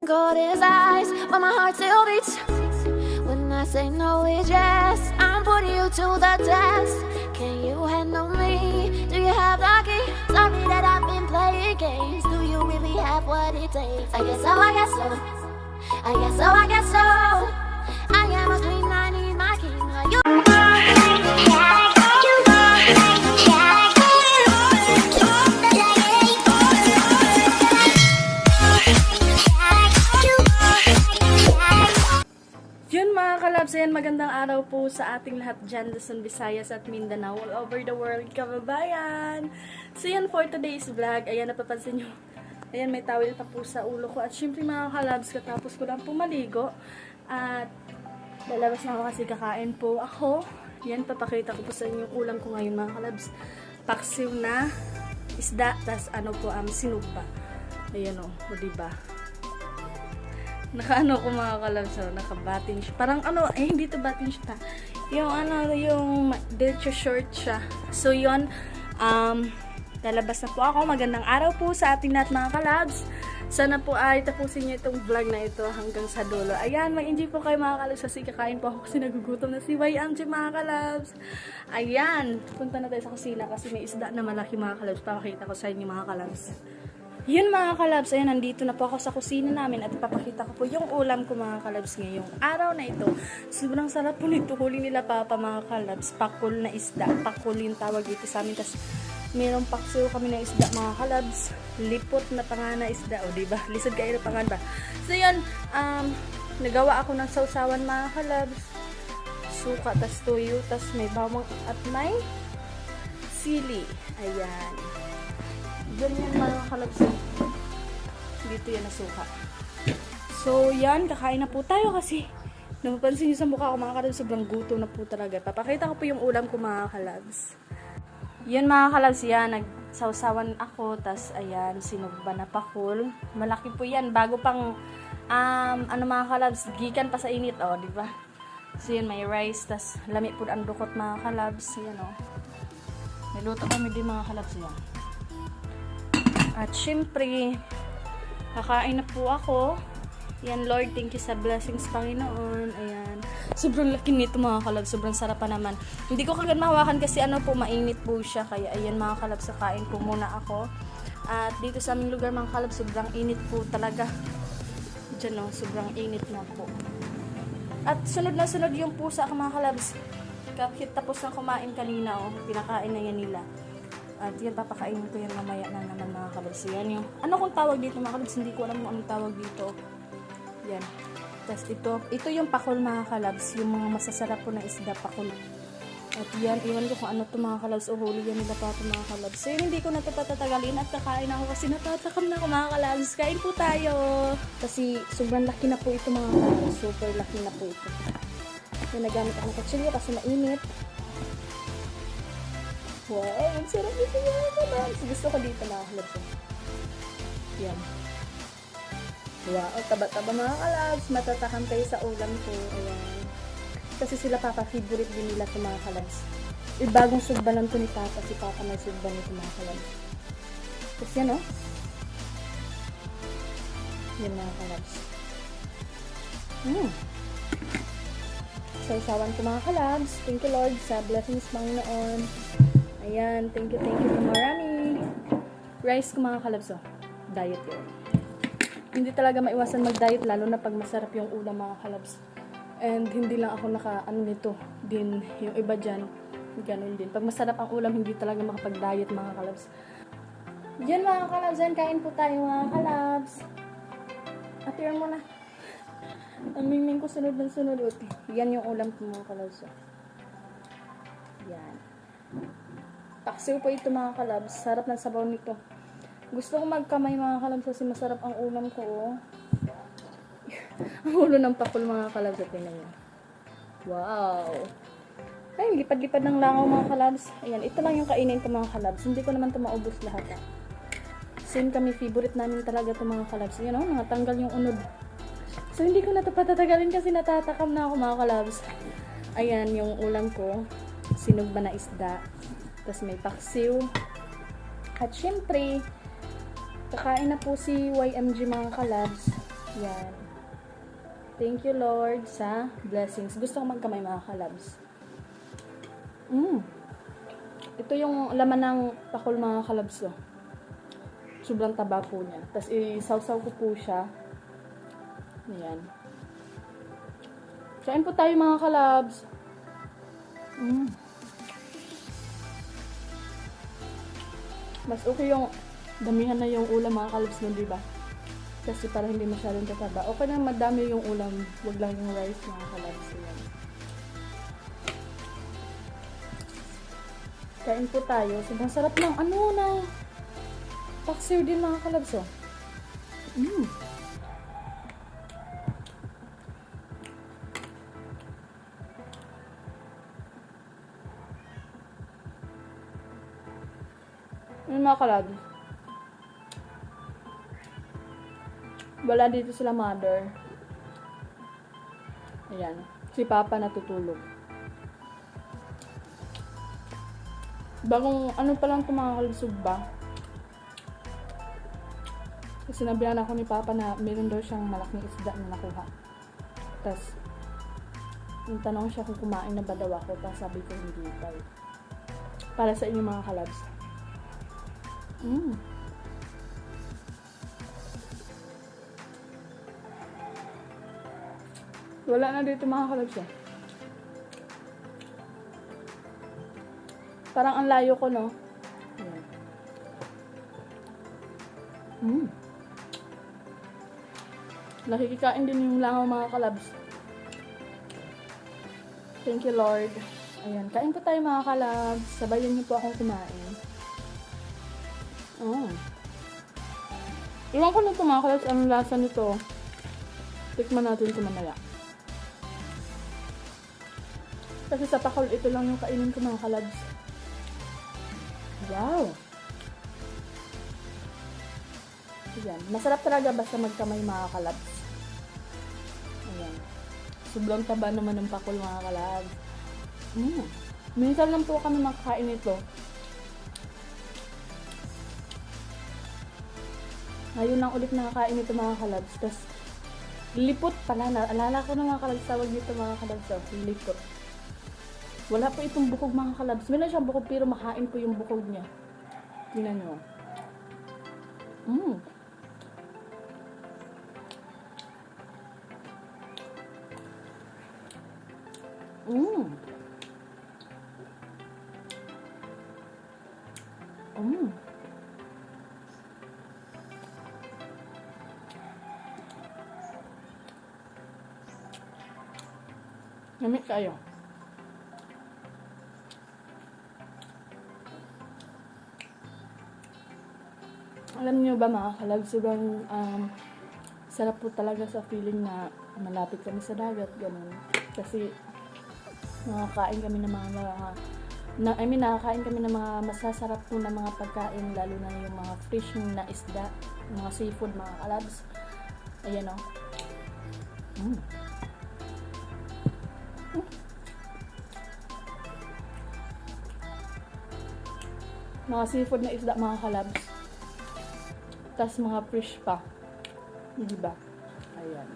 Got his eyes, but my heart still beats. When I say no, it's yes. I'm putting you to the test. Can you handle me? Do you have the key? Sorry that I've been playing games. Do you really have what it takes? I guess so, I guess so. I guess so, I guess so. I am a queen, I need my king. Are you? Yun mga kalabs, ayan, magandang araw po sa ating lahat dyan, Luzon, Visayas at Mindanao, all over the world, kababayan. So yan for today's vlog, ayan, napapansin nyo, ayan, may towel pa po sa ulo ko. At syempre mga kalabs, katapos ko lang po maligo, at lalabas na ako kasi kakain po ako. Yan, papakita ko po sa inyo yung ulam ko ngayon mga kalabs. Paksiw na isda, tas ano po, sinugba. Ayan o, diba? Naka-ano ko mga kalabs, so, naka-batin siya. Parang ano, hindi to batin siya. Yung ano, yung diretso short siya. So yun, lalabas na po ako. Magandang araw po sa ating lahat mga kalabs. Sana po ay tapusin niyo itong vlog na ito hanggang sa dulo. Ayan, mag-enjoy po kayo mga kalabs kasi kakain po ako kasi nagugutom na si YMG mga kalabs. Ayan, punta na tayo sa kusina kasi may isda na malaki mga kalabs. Papakita ko sa inyo mga kalabs. Yun mga kalabs, ayan, nandito na po ako sa kusina namin at ipapakita ko po yung ulam ko mga kalabs ngayong araw na ito. Sobrang sarap po nito, huli nila papa mga kalabs, pakul na isda, pakul yung tawag dito sa amin. Tapos mayroong paksiw kami ng isda mga kalabs, lipot na pangana isda, o diba, lisod kayo na pangan ba. So yun, nagawa ako ng sausawan mga kalabs, suka, tas tuyo, tas may bawang at may sili, ayan. Ganyan mga kalabs. Dito yan nasuka. So yan, kakain na po tayo kasi napapansin nyo sa mukha ko mga kalabs, sobrang gutom na po talaga. Papakita ko po yung ulam ko mga kalabs. Yan mga kalabs, yan, nagsawsawan ako, tas ayan, sinugba na pakul. Malaki po yan, bago pang ano mga kalabs, gikan pa sa init, oh, di ba? So yan, may rice, tas lami po ang dukot mga kalabs. Yan, oh. Niluto kami din mga kalabs yan. At syempre, kakain na po ako. Yan, Lord, thank you sa blessings, Panginoon. Ayan. Sobrang laki nito mga kalabs. Sobrang sarap pa naman. Hindi ko kagad mahawakan kasi ano po, mainit po siya. Kaya ayan mga kalabs, kakain po muna ako. At dito sa aming lugar mga kalabs, sobrang init po talaga. Diyan o, sobrang init na po. At sunod na sunod yung pusa ko mga kalabs. Kapit tapos na kumain kanina o, pinakain na yan nila. At yan, papakainin ko yan mamaya na naman mga kalabs. Yan yung, ano kung tawag dito mga kalabs? Hindi ko alam kung anong tawag dito. Yan. Tapos ito yung pakul mga kalabs. Yung mga masasarap po na isda pakul. At yan, iwan ko kung ano to mga kalabs. O huli yan nila pa ito mga kalabs. So yun, hindi ko na ito patatagalin at kakain ako kasi natatakam na ako mga kalabs. Kain po tayo. Kasi sobrang laki na po ito mga kalabs. Super laki na po ito. Yan, nagamit ako ng kutsilyo kasi mainit. Wow, ang sarap ito mga kalabs. Gusto ko dito mga kalabs. Yan. Wow, taba-taba mga kalabs. Matatakam kayo sa ulam ko. Ayan. Kasi sila papa, favorite din nila ito mga kalabs. Bagong sugba lang ito ni papa. Si papa may sugba nito mga kalabs. Tapos yan, oh. Yan mga kalabs. Sausawan ko mga kalabs. Thank you Lord sa blessings Panginoon. Ayan, thank you na marami. Rice ko mga kalabs, oh. Diet yun. Hindi talaga maiwasan mag-diet, lalo na pag masarap yung ulam mga kalabs. And hindi lang ako nito din, yung iba dyan, ganun din. Pag masarap ang ulam, hindi talaga makapag-diet mga kalabs. Diyan mga kalabs, yan, kain po tayo mga kalabs. Atiran mo na. Ang mingming ko sunod ng sunod. Yan yung ulam ko mga kalabs. Yan. Paksiw po ito mga kalabs. Sarap ng sabaw nito. Gusto ko magkamay mga kalabs kasi masarap ang ulam ko. Oh. Ang ulo ng pakul mga kalabs. Tingnan niyo. Wow. Ay, lipad-lipad ng langaw mga kalabs. Ayan, ito lang yung kainin ko mga kalabs. Hindi ko naman ito maubos lahat. Same kami, favorite namin talaga ito mga kalabs. Yan o, natanggal yung unod. So, hindi ko na ito patatagalin kasi natatakam na ako mga kalabs. Ayan, yung ulam ko. Sinugba na isda. Tapos may paksiw. At syempre, kakain na po si YMG mga kalabs. Yan. Thank you, Lord, sa blessings. Gusto ko magkamay, mga kalabs. Ito yung laman ng pakul, mga kalabs. Oh. Sobrang taba po niya. Tapos, isawsaw ko po siya. Ayan. Kain po tayo, mga kalabs. Mas okay yung damihan na yung ulam, mga kalabs, nun, diba? Kasi para hindi masyadong tataba. Okay na madami yung ulam. Huwag lang yung rice, mga kalabs. Ayan. Kain po tayo. Sobrang sarap ng paksiw din, mga kalabs. Oh. Mga kalabs. Wala dito sila mother. Ayan. Si Papa natutulog. Bagong pa lang ito, mga kalabsog ba? Kasi sinabihan ako ni Papa na meron daw siyang malaking isda na nakuha. Tapos, yung tanong siya kung kumain na ba daw ako. Tapos sabi ko hindi daw. Para sa inyo, mga kalabs. Wala na dito, mga kalabs. Parang ang layo ko, no? Nakikikain din yung langaw, mga kalabs. Thank you, Lord. Ayan, kain po tayo, mga kalabs. Sabayan niyo po akong kumain. Iwan ko na ito, mga kalabs. Anong lasa nito? Tikman natin ito mamaya. Kasi sa pakul, ito lang yung kainin ko, mga kalabs. Wow! Ayan. Masarap talaga basta magkamay, mga kalabs. Ayan. Sobrang taba naman ng pakul, mga kalabs. Minsan lang po kami makakain ito. Ngayon lang ulit nakakain ito, mga kalabs. Tapos, lipot pala. Alala ko na, mga kalabs, tawag dito, mga kalabs. Lipot. Wala po itong bukog, mga kalabs. Meron siyang bukog, pero makain po yung bukog niya. Tingnan nyo. Namit kayo. Alam niyo ba, mga kalabs, sobrang sarap po talaga sa feeling na malapit kami sa dagat, ganun. Kasi nakakain kami ng nakakain kami ng mga masasarap po na mga pagkain, lalo na yung mga fish na isda, mga seafood, mga kalabs. Ayan, o. Mga seafood na isda, mga kalabs. Tapos mga fish pa. Diba? Ayan.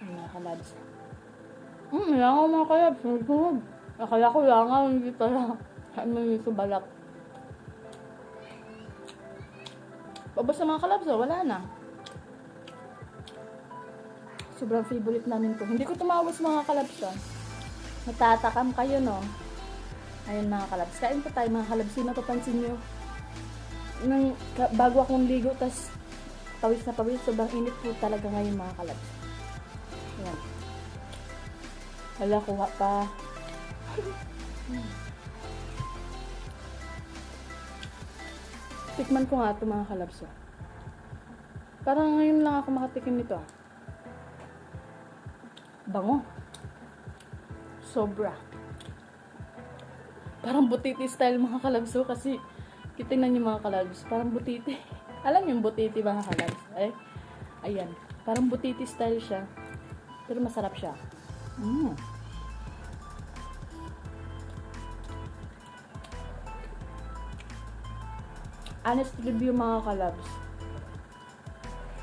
Mga kalabs. Langaw, mga kalabs. Akala ko langaw, hindi pala. Ano yung balak. Pabos na, mga kalabs, wala na. Sobrang favorite namin to. Hindi ko tumawas, mga kalabs. Natatakam kayo, no? Ayan, mga kalabs. Kain pa tayo, mga kalabs. Sino papansin nyo? Bago akong ligo, tas pawis na pawis. Sobrang init po talaga ngayon, mga kalabs. Ayan. Wala, kuha pa. Tikman ko nga ito, mga kalabs. Parang ngayon lang ako makatikim nito. Bango. Sobra. Parang butiti style, mga kalabs. Kasi titingnan niyo, mga kalabs. Parang butiti. Alam niyo yung butiti, mga kalabs? Ayan. Parang butiti style siya. Pero masarap siya. Honest review, mga kalabs.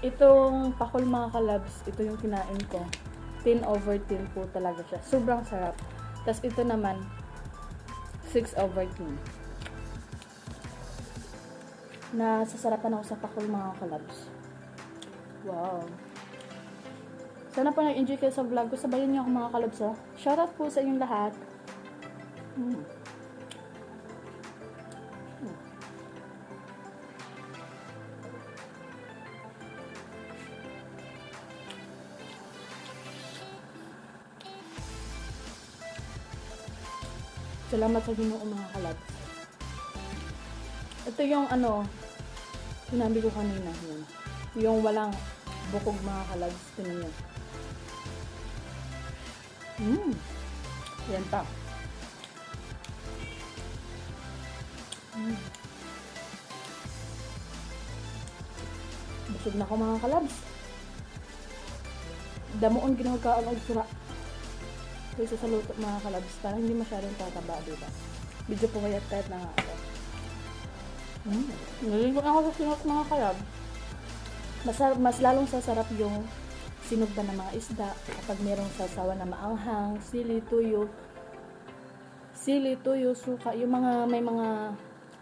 Itong pakol mga kalabs, ito yung kinain ko. 10/10 po talaga siya. Sobrang sarap. Tapos ito naman, 6/10. Nasasarapan ako sa pakol mga kalabs. Wow. Sana po nag-enjoy kayo sa vlog ko. Sabayan niyo ako mga kalabs ha. Shoutout po sa inyong lahat. Salamat sa Ginoo mga kalabs. Ito yung sinabi ko kanina yun. Yung walang bukog mga kalabs. Tingnan nyo. Yan pa. Busog na ako mga kalabs. Damuon ginagawa ang sura. Kaysa sa luto mga kalabs. Parang hindi masyadong tataba, diba? Medyo pumayat kahit na nga ako. Naligo ako sa sinok mga kalabs. Mas lalong sasarap yung sinugba ng mga isda kapag merong sasawa na maanghang, sili, tuyo, suka, yung may mga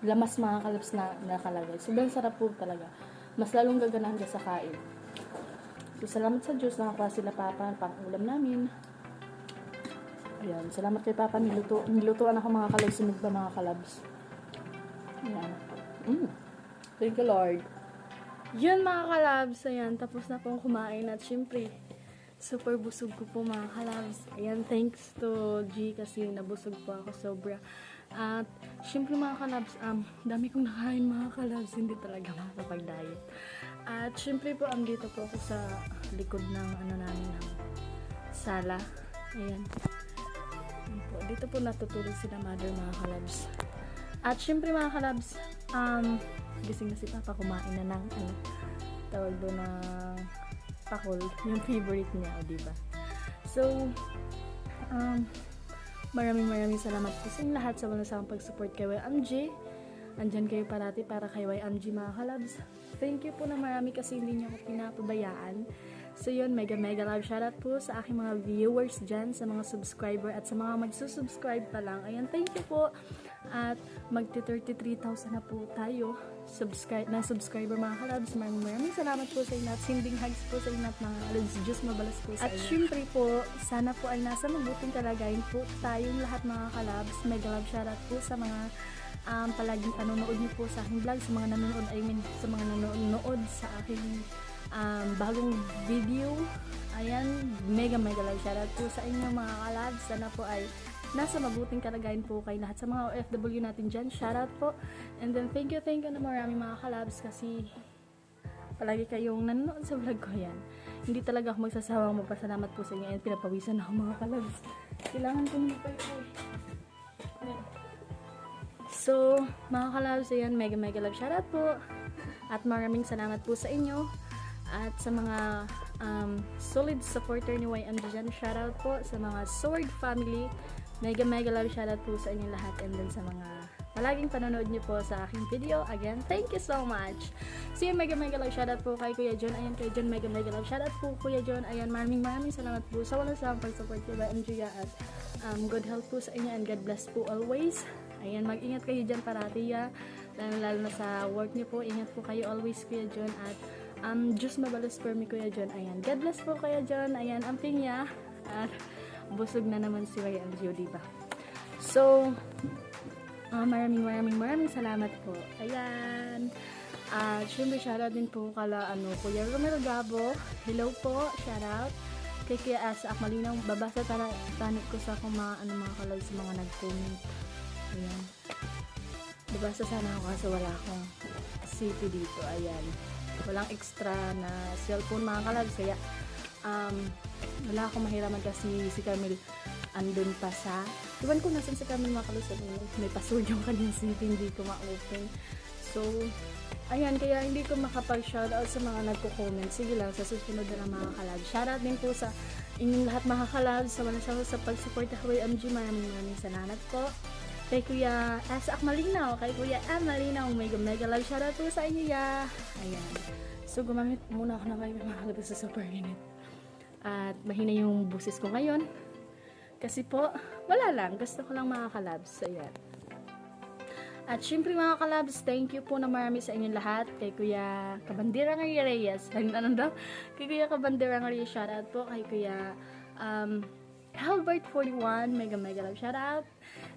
lamas mga kalabs na nakalagay. Sobrang sarap po talaga. Mas lalong gaganahan ka sa kain. So, salamat sa Diyos, nakakuha sila Papa, pang-ulam namin. Ayan, salamat kay Papa, nilutuan ako mga kalabs, sinugba mga kalabs. Ayan. Thank you, Lord. Yun mga kalabs, ayan, tapos na pong kumain at syempre, super busog ko po mga kalabs. Ayan, thanks to G kasi nabusog po ako sobra. At syempre mga kalabs, dami kong nakain mga kalabs, hindi talaga makapag-diet. At syempre po, dito po ako sa likod ng namin ng sala. Ayan. Dito po natutulog sila mother mga kalabs. At syempre mga kalabs, gising na si Papa, kumain na ng tawag doon ng pakol, yung favorite niya, diba? So, maraming salamat po sa inyo lahat sa walang sawang pag-support kay YMG. Andyan kayo parati para kay YMG mga kalabs. Thank you po na marami kasi hindi niyo ako pinapabayaan. So yun, mega love shoutout po sa aking mga viewers dyan, sa mga subscriber at sa mga magsusubscribe pa lang. Ayan, thank you po. At magti-33,000 na po tayo subscriber mga kalabs. Maraming salamat po sa inyo at sending hugs po sa inyo at mga kalabs. Diyos mabalas po sa inyo. At syempre po, sana po ay nasa mabuting kalagayan po tayong lahat mga kalabs. Mega love shoutout po sa mga palaging nanonood niyo po sa aking vlog, sa mga nanonood sa aking bagong video. Ayan, mega love shoutout po sa inyo mga kalabs. Sana po ay nasa mabuting kalagayan po kay lahat sa mga OFW natin dyan. Shoutout po. And then thank you na maraming mga kalabs kasi palagi kayong nanonood sa vlog ko. Yan, hindi talaga ako magsasawang magpasalamat po sa inyo. Ayan, pinapawisan ako mga kalabs. Kailangan kong magpapay. So, mga kalabs, ayan, mega love shoutout po. At maraming salamat po sa inyo. At sa mga solid supporter ni YMG dyan, shoutout po sa mga Sword family. Mega love shoutout po sa inyo lahat. And then sa mga palaging panonood niyo po sa aking video. Again, thank you so much. So yun, mega love shoutout po kay Kuya John. Ayan, Kuya John, mega love shoutout po Kuya John. Ayan, maraming salamat po sa walang sawang pag-support kay YMG. At good health po sa inyo and God bless po always. Ayan, mag-ingat kayo dyan parati ya. Lalo na sa work niyo po. Ingat po kayo always Kuya John. At Diyos mabalas po mi Kuya John. Ayan, God bless po Kuya John. Ayan, amping niya. At busog na naman si YMG, diba? So, maraming salamat po. Ayan. Siyempre, shoutout din po kala Kuya Romero Gabo. Hello po, shoutout. Kay Kuya Asa Akmalinaw, babasa tanik ko sa akong mga kalay sa mga nag-comment. Ayan. Babasa sana ako kasi wala akong CP dito. Ayan. Walang extra na cellphone mga kalabs. Kaya, wala akong mahiraman kasi si Camille andun pa sa iwan ko nasan si Camille mga kalabs. May password yung kanyang CP, hindi ko ma-open. So, ayan, kaya hindi ko makapag-shoutout sa mga nagko-comment. Sige lang, sa susunod na lang mga kalabs. Shoutout din po sa inyong lahat mga kalabs sa sa pag-support ng YMG. Maraming salamat po. Kay Kuya Asa Akmalinaw, kay Kuya Malinaw, mega love shoutout po sa inyo ya. Ayan. So, gumamit muna ako ng mga kalabas sa super init. At mahina yung busis ko ngayon. Kasi po, wala lang. Gusto ko lang mga kalabs. Ayan. At syempre mga kalabs, thank you po na marami sa inyong lahat. Kay Kuya Kabandirang Reyes. Ano daw? Kay Kuya Kabandirang Reyes, shoutout po. Kay Kuya Halbert41, mega love shoutout.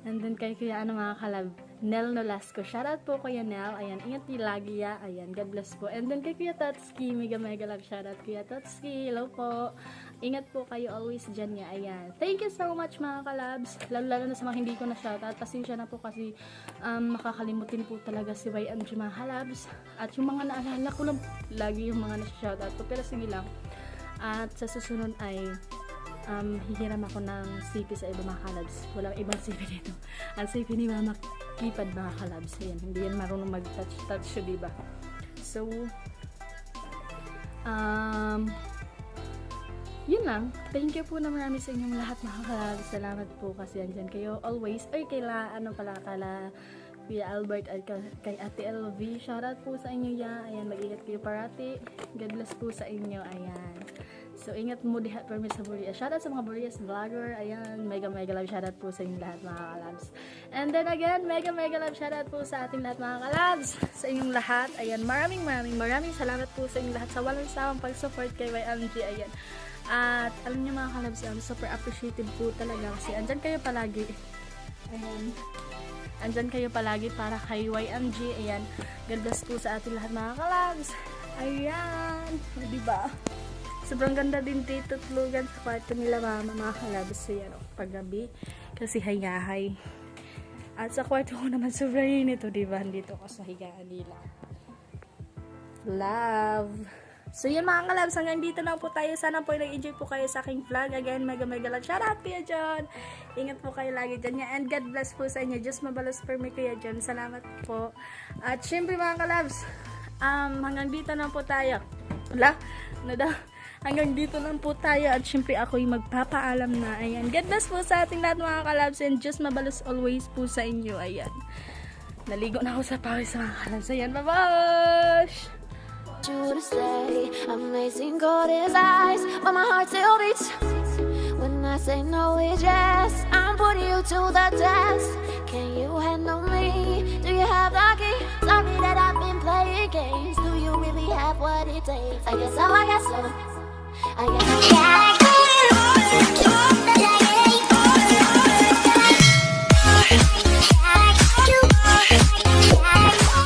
And then kay Kuya mga kalab, Nel Nolasco, shoutout po Kuya Nel. Ayan, ingat niyo lagi ya. Ayan, God bless po. And then kay Kuya Tatsuki, mega love shoutout Kuya Tatsuki. Hello po. Ingat po kayo always dyan niya. Ayan. Thank you so much mga kalabs. Lalo na sa mga hindi ko na shoutout. Pasensya na po kasi makakalimutin po talaga si YMG mga kalabs. At yung mga naalala ko lang lagi yung mga na-shoutout ko. Pero sige lang. At sa susunod ay hihiram ako ng CP sa iba mga kalabs. Walang ibang CP dito. Ang CP ni Mama Kipad mga kalabs. Ayan. Hindi yan marunong mag-touch diba? So, yun lang. Thank you po na marami sa inyong lahat mga kalabs. Salamat po kasi andyan kayo always. Ay, kala Kuya Albert at kay Ate LV. Shoutout po sa inyo ya. Ayan, mag-ingat kayo parati. God bless po sa inyo. Ayan. So, ingat mo diha permis sa Burias. Shoutout sa mga Burias vlogger. Ayan, mega love shoutout po sa inyong lahat mga kalabs. And then again, mega love shoutout po sa ating lahat mga kalabs. Sa inyong lahat. Ayan, maraming salamat po sa inyong lahat sa walang sawang pag-support kay YMG. Ayan. At alam niyo mga kalabs, super appreciative po talaga kasi andyan kayo palagi. Ayan. Andyan kayo palagi para kay YMG. Ayan. God bless po sa ating lahat mga kalabs. Ayan. Diba? Sobrang ganda din dito tulugan sa kwarto nila mga kalabs. Ayan, paggabi. Kasi hayahay. At sa kwarto ko naman sobrang init. Diba? Dito ako sa higaan nila. Love. So yun mga kalabs, hanggang dito na po tayo. Sana po nag-enjoy po kayo sa aking vlog. Again, mega love. Shout out Kuya John. Ingat po kayo lagi dyan niya. And God bless po sa inyo. Diyos mabalos per me Kuya John. Salamat po. At syempre mga kalabs, hanggang dito na po tayo. Hanggang dito lang po tayo. At syempre ako'y magpapaalam na. Ayan. God bless po sa ating lahat mga kalabs. And Diyos mabalos always po sa inyo. Ayan. Naligo na ako sa pawis mga kalabs. Ayan. Bye-bye! You to stay, amazing gold his eyes, but my heart still beats. When I say no, it's yes. I'm putting you to the test. Can you handle me? Do you have the key? Sorry that I've been playing games. Do you really have what it takes? I guess so. I guess so.